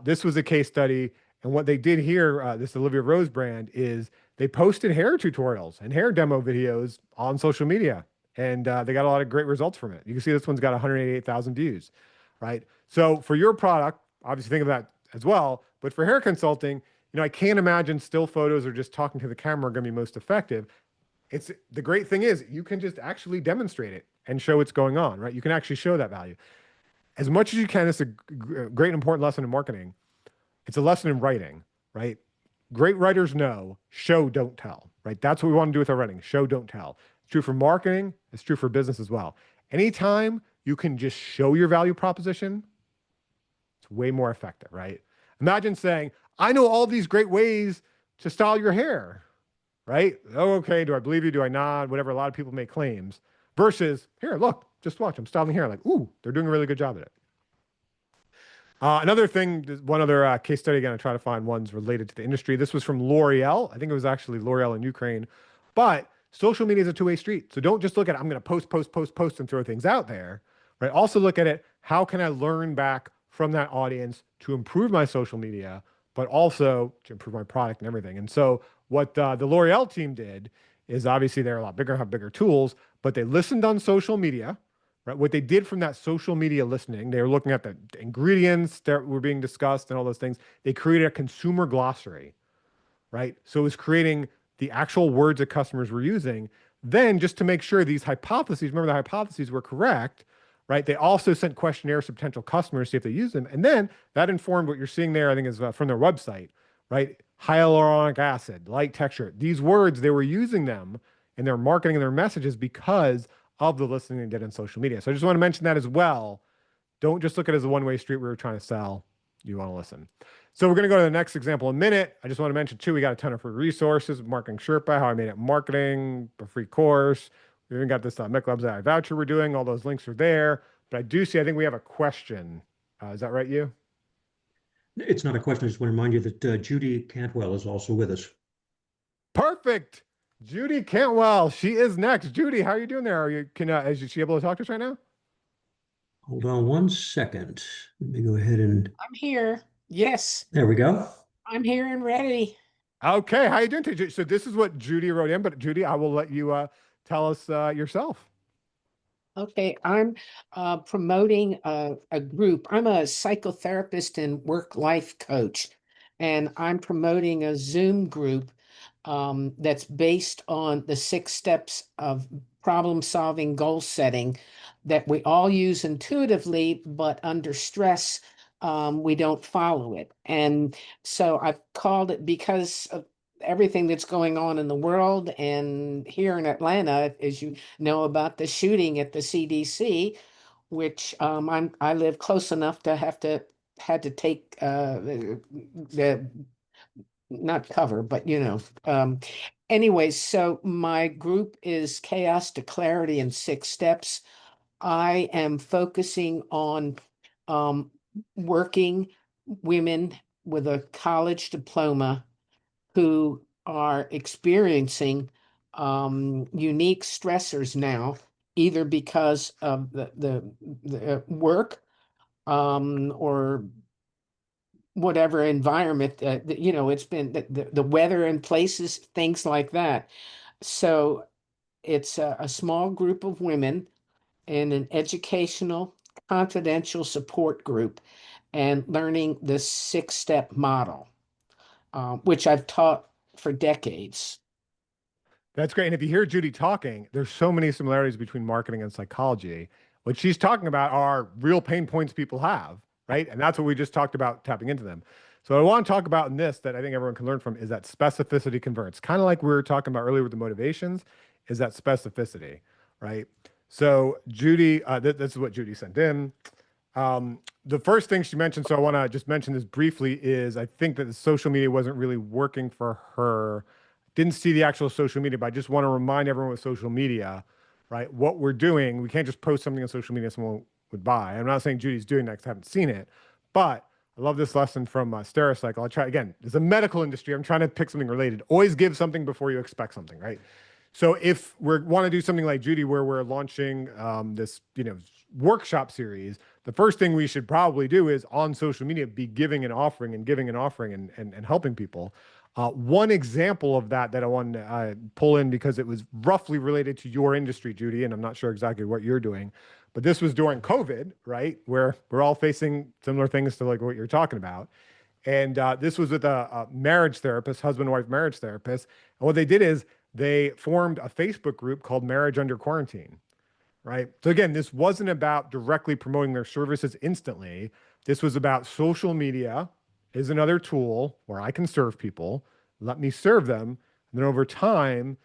This was a case study. And what they did here, this Olivia Rose brand, is they posted hair tutorials and hair demo videos on social media. And they got a lot of great results from it. You can see this one's got 188,000 views, right? So for your product, obviously think of that as well. But for hair consulting, I can't imagine still photos or just talking to the camera are going to be most effective. The great thing is you can just actually demonstrate it and show what's going on, right? You can actually show that value. As much as you can, it's a great important lesson in marketing. It's a lesson in writing, right? Great writers know, show, don't tell. right? That's what we want to do with our writing. Show, don't tell. It's true for marketing. It's true for business as well. Anytime you can just show your value proposition, it's way more effective, right? Imagine saying, I know all these great ways to style your hair, right? Oh, okay. Do I believe you? Do I not? Whatever. A lot of people make claims versus here, look, just watch. I'm styling hair. Like, ooh, they're doing a really good job at it. Another thing, one other case study again, I try to find ones related to the industry. This was from L'Oreal. I think it was actually L'Oreal in Ukraine. But social media is a two-way street. So don't just look at, I'm going to post, and throw things out there, right? Also look at it, how can I learn back from that audience to improve my social media, but also to improve my product and everything. And so what the L'Oreal team did is obviously they're a lot bigger, have bigger tools, but they listened on social media. Right. What they did from that social media listening, they were looking at the ingredients that were being discussed and all those things. They created a consumer glossary, right? So it was creating the actual words that customers were using. Then just to make sure these hypotheses, remember the hypotheses were correct, right? They also sent questionnaires to potential customers to see if they use them. And then that informed what you're seeing there, I think is from their website, right? Hyaluronic acid, light texture, these words, they were using them in their marketing and their messages because of the listening they did on social media. So I just want to mention that as well. Don't just look at it as a one-way street where we're trying to sell. You want to listen. So we're going to go to the next example in a minute. I just want to mention too, we got a ton of free resources, Marketing Sherpa, how I made it marketing, a free course. We even got this McLabs AI voucher we're doing. All those links are there. But I do see, I think we have a question. Is that right, you? It's not a question. I just want to remind you that Judy Cantwell is also with us. Perfect. Judy Cantwell, she is next. Judy, how are you doing there? Are you is she able to talk to us right now? Hold on one second. Let me go ahead and I'm here. Yes, there we go. I'm here and ready. Okay, how you doing today? So this is what Judy wrote in, but Judy, I will let you tell us yourself. Okay, I'm promoting a group. I'm a psychotherapist and work-life coach, and I'm promoting a Zoom group that's based on the 6 steps of problem-solving goal setting that we all use intuitively, but under stress, we don't follow it. And so I've called it because of everything that's going on in the world and here in Atlanta, as you know about the shooting at the CDC, which I live close enough to had to take the not cover, but anyways, so my group is Chaos to Clarity in 6 steps. I am focusing on working women with a college diploma who are experiencing unique stressors now, either because of the work or whatever environment it's been the weather in places, things like that. So it's a small group of women in an educational confidential support group and learning the 6-step model, which I've taught for decades. That's great. And if you hear Judy talking, there's so many similarities between marketing and psychology. What she's talking about are real pain points people have, right? And that's what we just talked about, tapping into them. So what I want to talk about in this that I think everyone can learn from is that specificity converts. Kind of like we were talking about earlier with the motivations, is that specificity, right? So Judy, this is what Judy sent in. The first thing she mentioned, so I want to just mention this briefly, is I think that the social media wasn't really working for her. Didn't see the actual social media, but I just want to remind everyone with social media, right? What we're doing, we can't just post something on social media someone would buy. I'm not saying Judy's doing that because I haven't seen it, but I love this lesson from Stericycle. I'll try again. It's a medical industry. I'm trying to pick something related. Always give something before you expect something, right? So if we want to do something like Judy, where we're launching this, workshop series, the first thing we should probably do is on social media be giving and offering and helping people. One example of that I wanted to pull in because it was roughly related to your industry, Judy, and I'm not sure exactly what you're doing, but this was during COVID, right? Where we're all facing similar things to like what you're talking about. And this was with a marriage therapist, husband and wife marriage therapist. And what they did is they formed a Facebook group called Marriage Under Quarantine, right? So again, this wasn't about directly promoting their services instantly. This was about social media is another tool where I can serve people. Let me serve them. And then over time,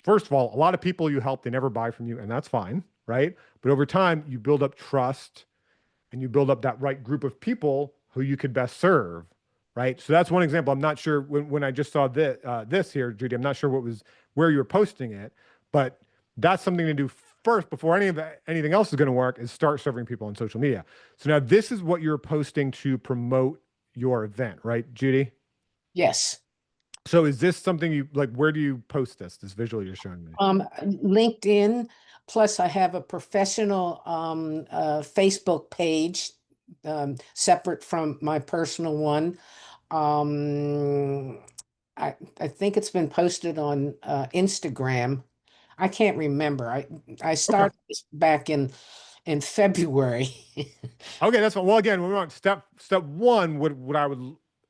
first of all, a lot of people you help, they never buy from you, and that's fine, right? But over time, you build up trust and you build up that right group of people who you could best serve, right? So that's one example. I'm not sure when I just saw this here, Judy, I'm not sure where you were posting it, but that's something to do first before anything else is going to work is start serving people on social media. So now this is what you're posting to promote your event, right, Judy? Yes. So is this something you like? Where do you post this visual you're showing me? LinkedIn, plus I have a professional Facebook page separate from my personal one. I think it's been posted on Instagram. I can't remember. I Okay. started this back in February. Okay, that's fine. Well, again, we're on step one. What I would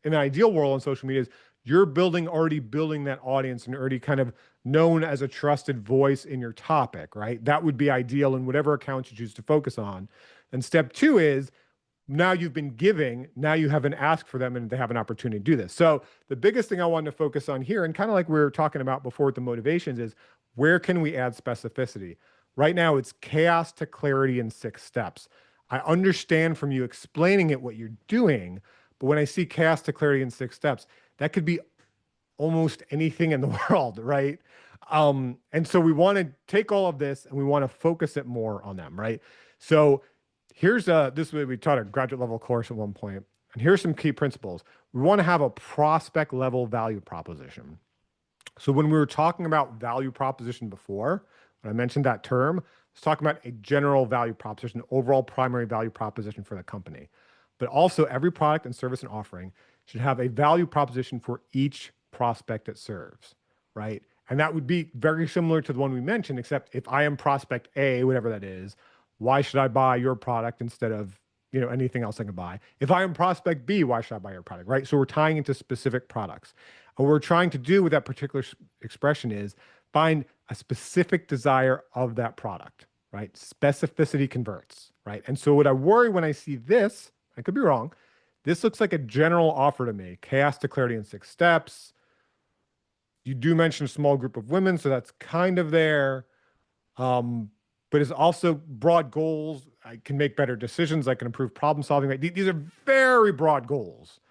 in an ideal world on social media is you're already building that audience and already kind of known as a trusted voice in your topic, right? That would be ideal in whatever accounts you choose to focus on. And step two is now you've been giving, now you have an ask for them and they have an opportunity to do this. So the biggest thing I wanted to focus on here, and kind of like we were talking about before with the motivations, is where can we add specificity? Right now, it's chaos to clarity in 6 steps. I understand from you explaining it what you're doing, but when I see chaos to clarity in 6 steps, that could be almost anything in the world, right? And so we want to take all of this and we want to focus it more on them, right? So here's this way we taught a graduate level course at one point, and here's some key principles. We want to have a prospect level value proposition. So when we were talking about value proposition before, when I mentioned that term, I was talking about a general value proposition, overall primary value proposition for the company. But also every product and service and offering should have a value proposition for each prospect it serves, right? And that would be very similar to the one we mentioned, except if I am prospect A, whatever that is, why should I buy your product instead of anything else I can buy? If I am prospect B, why should I buy your product, right? So we're tying into specific products. And what we're trying to do with that particular expression is find a specific desire of that product, right? Specificity converts, right? And so what I worry when I see this, I could be wrong, this looks like a general offer to me, chaos to clarity in 6 steps. You do mention a small group of women, so that's kind of there. But it's also broad goals. I can make better decisions. I can improve problem solving. Right? These are very broad goals,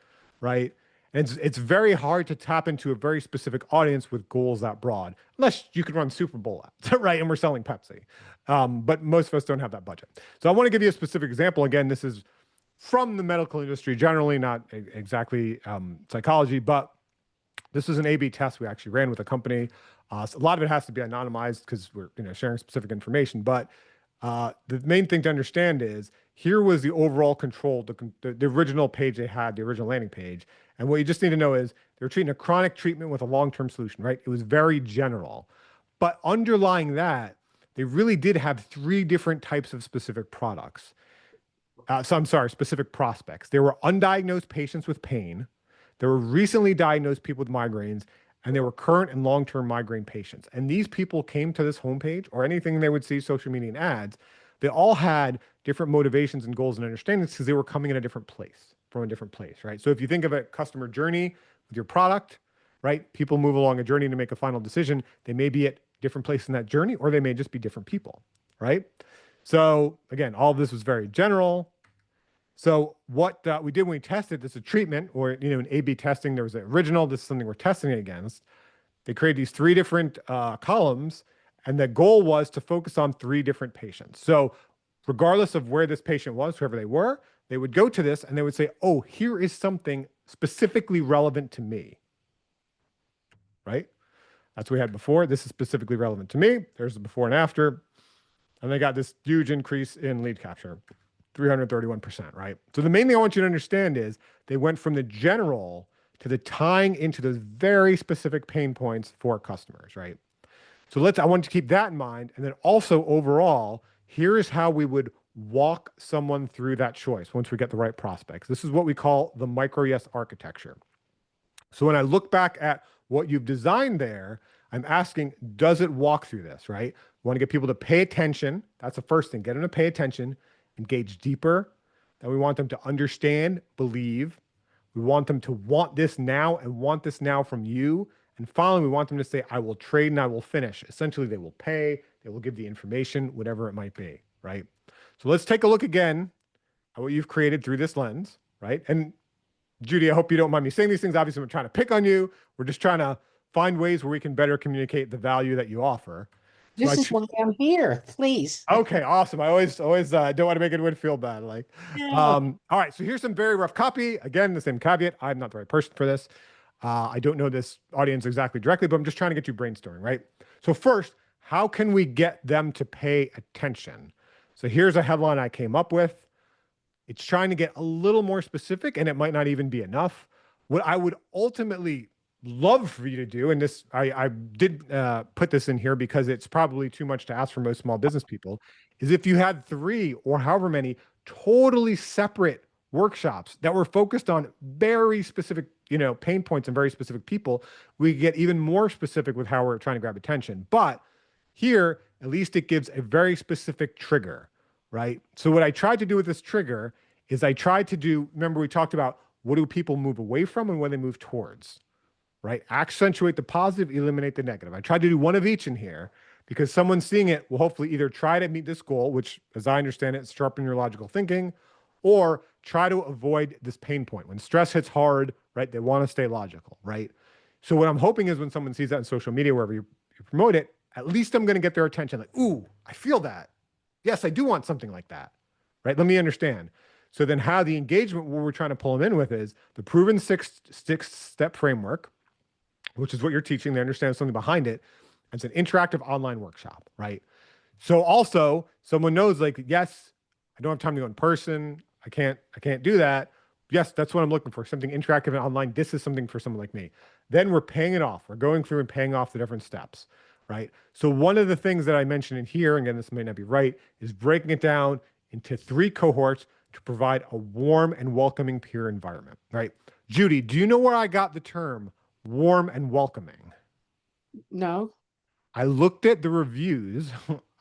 right? And it's very hard to tap into a very specific audience with goals that broad, unless you could run Super Bowl ads, right? And we're selling Pepsi. But most of us don't have that budget. So I want to give you a specific example. Again, this is from the medical industry, generally not exactly psychology, but this is an A/B test we actually ran with a company. So a lot of it has to be anonymized because we're sharing specific information. But the main thing to understand is here was the overall control, the original page they had, the original landing page. And what you just need to know is they're treating a chronic treatment with a long-term solution, right? It was very general. But underlying that, they really did have 3 different types of specific products. Specific prospects. There were undiagnosed patients with pain. There were recently diagnosed people with migraines, and there were current and long-term migraine patients. And these people came to this homepage or anything they would see social media and ads. They all had different motivations and goals and understandings because they were coming in a different place, from a different place, right? So if you think of a customer journey with your product, right? People move along a journey to make a final decision. They may be at different places in that journey, or they may just be different people, right? So again, all of this was very general. So what we did when we tested this, a treatment or in A/B testing, there was an original. This is something we're testing it against. They created these 3 different columns, and the goal was to focus on 3 different patients. So regardless of where this patient was, whoever they were, they would go to this and they would say, "Oh, here is something specifically relevant to me." Right? That's what we had before. This is specifically relevant to me. There's the before and after, and they got this huge increase in lead capture. 331%, right? So the main thing I want you to understand is they went from the general to the tying into those very specific pain points for customers, right? So I want to keep that in mind. And then also overall, here is how we would walk someone through that choice once we get the right prospects. This is what we call the micro yes architecture. So when I look back at what you've designed there, I'm asking, does it walk through this, right? We want to get people to pay attention. That's the first thing. Get them to pay attention, engage deeper. Then we want them to understand, believe. We want them to want this now and want this now from you. And finally, we want them to say, I will trade and I will finish. Essentially, they will pay, they will give the information, whatever it might be, right? So let's take a look again at what you've created through this lens, right? And Judy, I hope you don't mind me saying these things. Obviously, I'm trying to pick on you. We're just trying to find ways where we can better communicate the value that you offer. This is why I'm here, please. Okay, awesome. I always don't want to make anyone feel bad. Like, No. all right. So here's some very rough copy. Again, the same caveat. I'm not the right person for this. I don't know this audience exactly directly, but I'm just trying to get you brainstorming, right? So first, how can we get them to pay attention? So here's a headline I came up with. It's trying to get a little more specific, and it might not even be enough. What I would ultimately love for you to do, and this I did put this in here because it's probably too much to ask for most small business people, is if you had 3 or however many totally separate workshops that were focused on very specific, pain points and very specific people, we get even more specific with how we're trying to grab attention. But here, at least it gives a very specific trigger, right? So what I tried to do with this trigger is I tried to do, remember we talked about what do people move away from and what they move towards, right? Accentuate the positive, eliminate the negative. I tried to do one of each in here because someone seeing it will hopefully either try to meet this goal, which as I understand it, sharpen your logical thinking, or try to avoid this pain point. When stress hits hard, right, they want to stay logical, right? So what I'm hoping is when someone sees that in social media, wherever you promote it, at least I'm going to get their attention. Like, ooh, I feel that. Yes, I do want something like that, right? Let me understand. So then how the engagement, what we're trying to pull them in with is the proven six-step framework, which is what you're teaching. They understand something behind it. It's an interactive online workshop, right? So also someone knows like, yes, I don't have time to go in person. I can't do that. Yes, that's what I'm looking for. Something interactive and online. This is something for someone like me. Then we're paying it off. We're going through and paying off the different steps, right? So one of the things that I mentioned in here, again, this may not be right, is breaking it down into 3 cohorts to provide a warm and welcoming peer environment, right? Judy, do you know where I got the term warm and welcoming? No. I looked at the reviews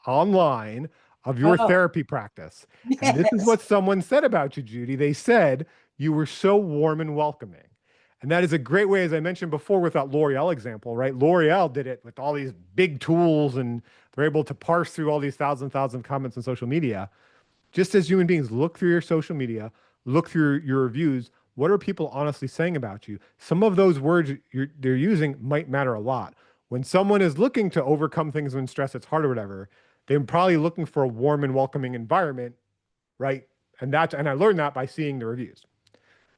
online of your therapy practice. And this is what someone said about you, Judy. They said you were so warm and welcoming. And that is a great way, as I mentioned before with that L'Oreal example, right? L'Oreal did it with all these big tools and they're able to parse through all these thousands comments on social media. Just as human beings, look through your social media, look through your reviews. What are people honestly saying about you? Some of those words they're using might matter a lot. When someone is looking to overcome things when stress it's hard or whatever, they're probably looking for a warm and welcoming environment, right? And I learned that by seeing the reviews.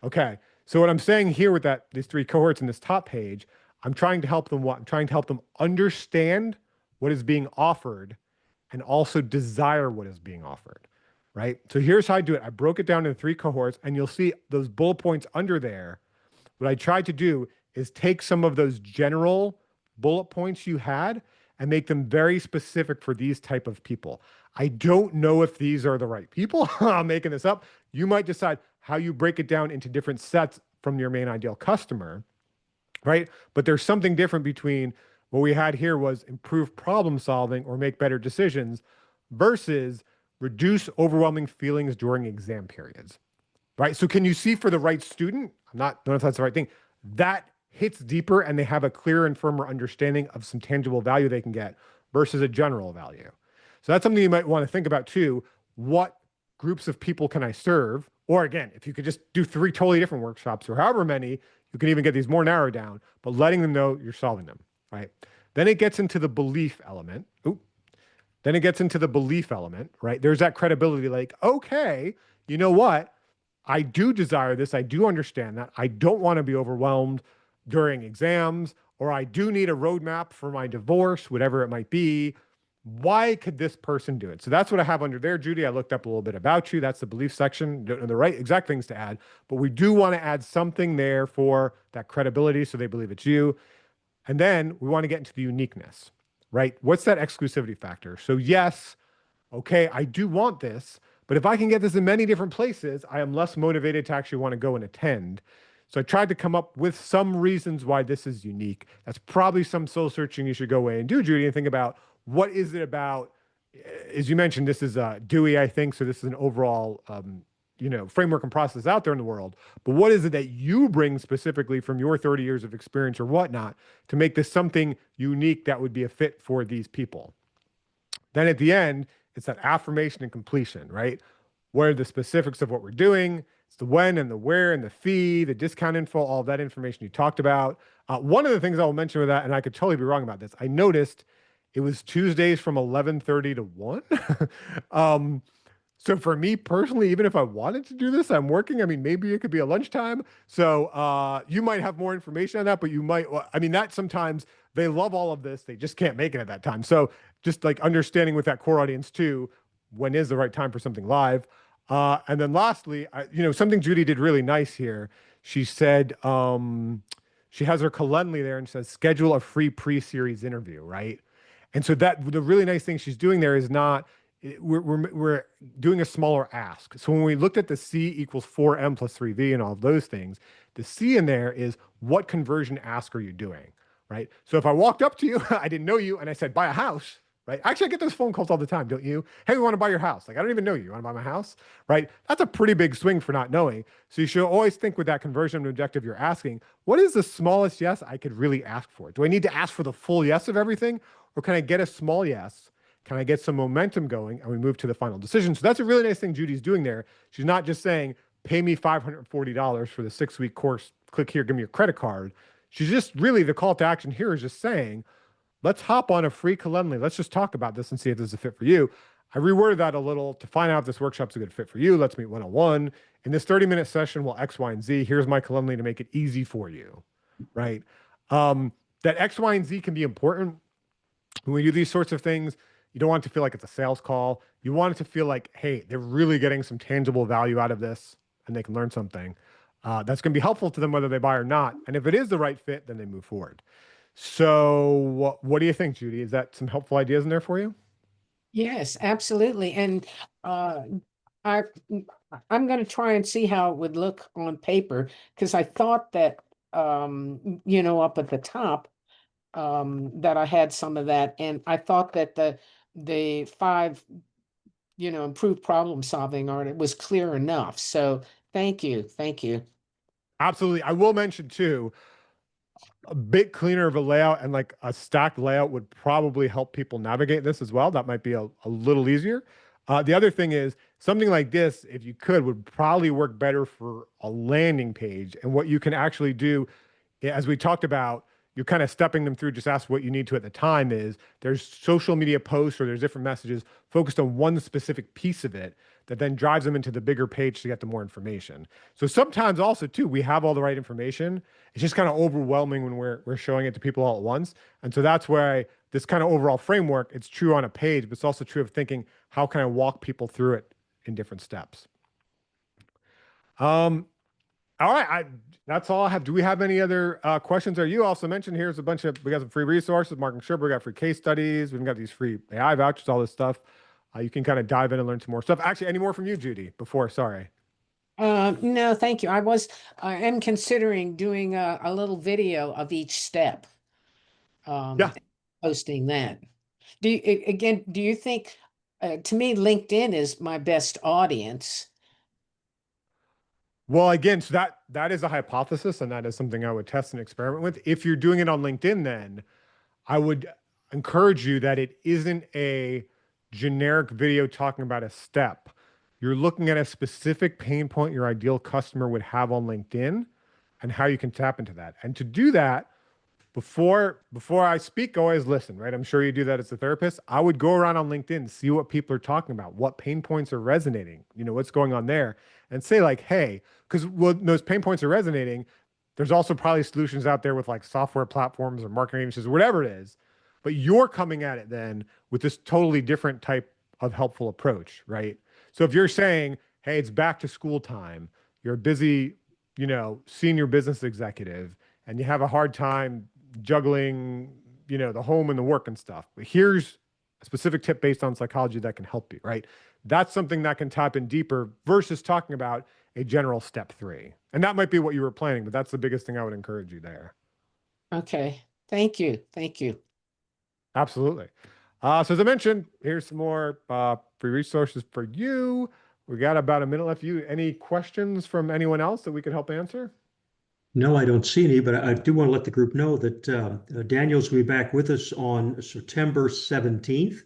Okay, so what I'm saying here with these 3 cohorts in this top page, I'm trying to help them what? I'm trying to help them understand what is being offered and also desire what is being offered, right? So here's how I do it. I broke it down into 3 cohorts and you'll see those bullet points under there. What I tried to do is take some of those general bullet points you had and make them very specific for these type of people. I don't know if these are the right people. I'm making this up. You might decide how you break it down into different sets from your main ideal customer, right? But there's something different between what we had here was improve problem solving or make better decisions versus reduce overwhelming feelings during exam periods, right? So can you see for the right student, I don't know if that's the right thing, that hits deeper and they have a clearer and firmer understanding of some tangible value they can get versus a general value. So that's something you might want to think about too. What groups of people can I serve? Or again, if you could just do 3 totally different workshops or however many, you can even get these more narrowed down, but letting them know you're solving them, right? Then it gets into the belief element. Right? There's that credibility like, okay, you know what? I do desire this. I do understand that. I don't want to be overwhelmed during exams, or I do need a roadmap for my divorce, whatever it might be. Why could this person do it? So that's what I have under there, Judy. I looked up a little bit about you. That's the belief section. Don't know the right exact things to add, but we do want to add something there for that credibility so they believe it's you. And then we want to get into the uniqueness, right? What's that exclusivity factor? So yes, okay, I do want this, but if I can get this in many different places, I am less motivated to actually want to go and attend. So I tried to come up with some reasons why this is unique. That's probably some soul searching you should go away and do, Judy, and think about what is it about. As you mentioned, this is Dewey, I think. So this is an overall, framework and process out there in the world, but what is it that you bring specifically from your 30 years of experience or whatnot to make this something unique that would be a fit for these people? Then at the end, it's that affirmation and completion, right? What are the specifics of what we're doing? It's the when and the where and the fee, the discount info, all of that information you talked about. One of the things I'll mention with that, and I could totally be wrong about this, I noticed it was Tuesdays from 11:30 to 1. So for me personally, even if I wanted to do this, I'm working. I mean, maybe it could be a lunchtime. So you might have more information on that, but you might, I mean, that sometimes they love all of this. They just can't make it at that time. So just like understanding with that core audience too, when is the right time for something live? And then lastly, something Judy did really nice here. She said, she has her Calendly there and says, schedule a free pre-series interview, right? And so that the really nice thing she's doing there is not, we're doing a smaller ask. So when we looked at the C equals 4M plus 3V and all of those things, the C in there is what conversion ask are you doing, right? So if I walked up to you, I didn't know you, and I said, buy a house, right? Actually, I get those phone calls all the time, don't you? Hey, we want to buy your house. Like, I don't even know you. You want to buy my house, right? That's a pretty big swing for not knowing. So you should always think with that conversion objective you're asking, what is the smallest yes I could really ask for? Do I need to ask for the full yes of everything? Or can I get a small yes? Can I get some momentum going? And we move to the final decision. So that's a really nice thing Judy's doing there. She's not just saying, pay me $540 for the 6-week course. Click here, give me your credit card. She's just really, the call to action here is just saying, let's hop on a free Calendly. Let's just talk about this and see if this is a fit for you. I reworded that a little to find out if this workshop's a good fit for you. Let's meet one-on-one. In this 30-minute session, we'll X, Y, and Z. Here's my Calendly to make it easy for you, right? That X, Y, and Z can be important. When we do these sorts of things, you don't want it to feel like it's a sales call. You want it to feel like, hey, they're really getting some tangible value out of this and they can learn something. That's going to be helpful to them whether they buy or not. And if it is the right fit, then they move forward. So what do you think, Judy? Is that some helpful ideas in there for you? Yes, absolutely. And I I'm going to try and see how it would look on paper, because I thought that up at the top that I had some of that, and I thought that the 5 improved problem solving art, it was clear enough. So thank you. Absolutely. I will mention too, a bit cleaner of a layout and like a stacked layout would probably help people navigate this as well. That might be a little easier. The other thing is something like this, if you could, would probably work better for a landing page. And what you can actually do, as we talked about, you're kind of stepping them through, just ask what you need to at the time, is there's social media posts or there's different messages focused on one specific piece of it that then drives them into the bigger page to get the more information. So sometimes also too, we have all the right information. It's just kind of overwhelming when we're showing it to people all at once. And so that's why this kind of overall framework, it's true on a page, but it's also true of thinking, how can I walk people through it in different steps? All right, that's all I have. Do we have any other questions? Or you also mentioned here's a bunch of, we got some free resources, Mark and Sherber, we got free case studies, we've got these free AI vouchers, all this stuff. You can kind of dive in and learn some more stuff. Actually, any more from you, Judy, before, sorry. No, thank you. I am considering doing a little video of each step, Yeah. posting that. Do you think, to me, LinkedIn is my best audience? Well, again, so that is a hypothesis, and that is something I would test and experiment with. If you're doing it on LinkedIn, then I would encourage you that it isn't a generic video talking about a step. You're looking at a specific pain point your ideal customer would have on LinkedIn and how you can tap into that. And to do that, before I speak, always listen, right? I'm sure you do that as a therapist. I would go around on LinkedIn, see what people are talking about, what pain points are resonating, what's going on there, and say like, hey, because when those pain points are resonating, there's also probably solutions out there with like software platforms or marketing agencies, whatever it is, but you're coming at it then with this totally different type of helpful approach, right? So if you're saying, hey, it's back to school time, you're a busy, senior business executive, and you have a hard time juggling, the home and the work and stuff, but here's a specific tip based on psychology that can help you, right? That's something that can tap in deeper versus talking about a general step 3. And that might be what you were planning, but that's the biggest thing I would encourage you there. Okay. Thank you. Absolutely. So as I mentioned, here's some more free resources for you. We got about a minute left. Any questions from anyone else that we could help answer? No, I don't see any, but I do want to let the group know that Daniel's will be back with us on September 17th.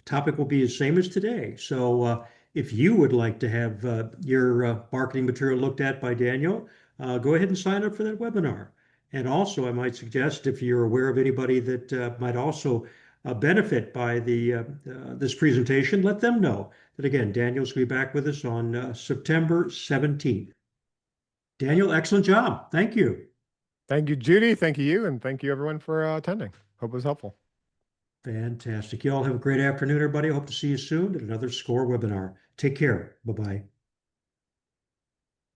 Topic will be the same as today. So if you would like to have your marketing material looked at by Daniel, go ahead and sign up for that webinar. And also, I might suggest if you're aware of anybody that might also benefit by this presentation, let them know that again, Daniel's will be back with us on September 17th. Daniel, excellent job. Thank you. Thank you, Judy. Thank you, and thank you everyone for attending. Hope it was helpful. Fantastic. You all have a great afternoon, everybody. I hope to see you soon at another SCORE webinar. Take care. Bye-bye.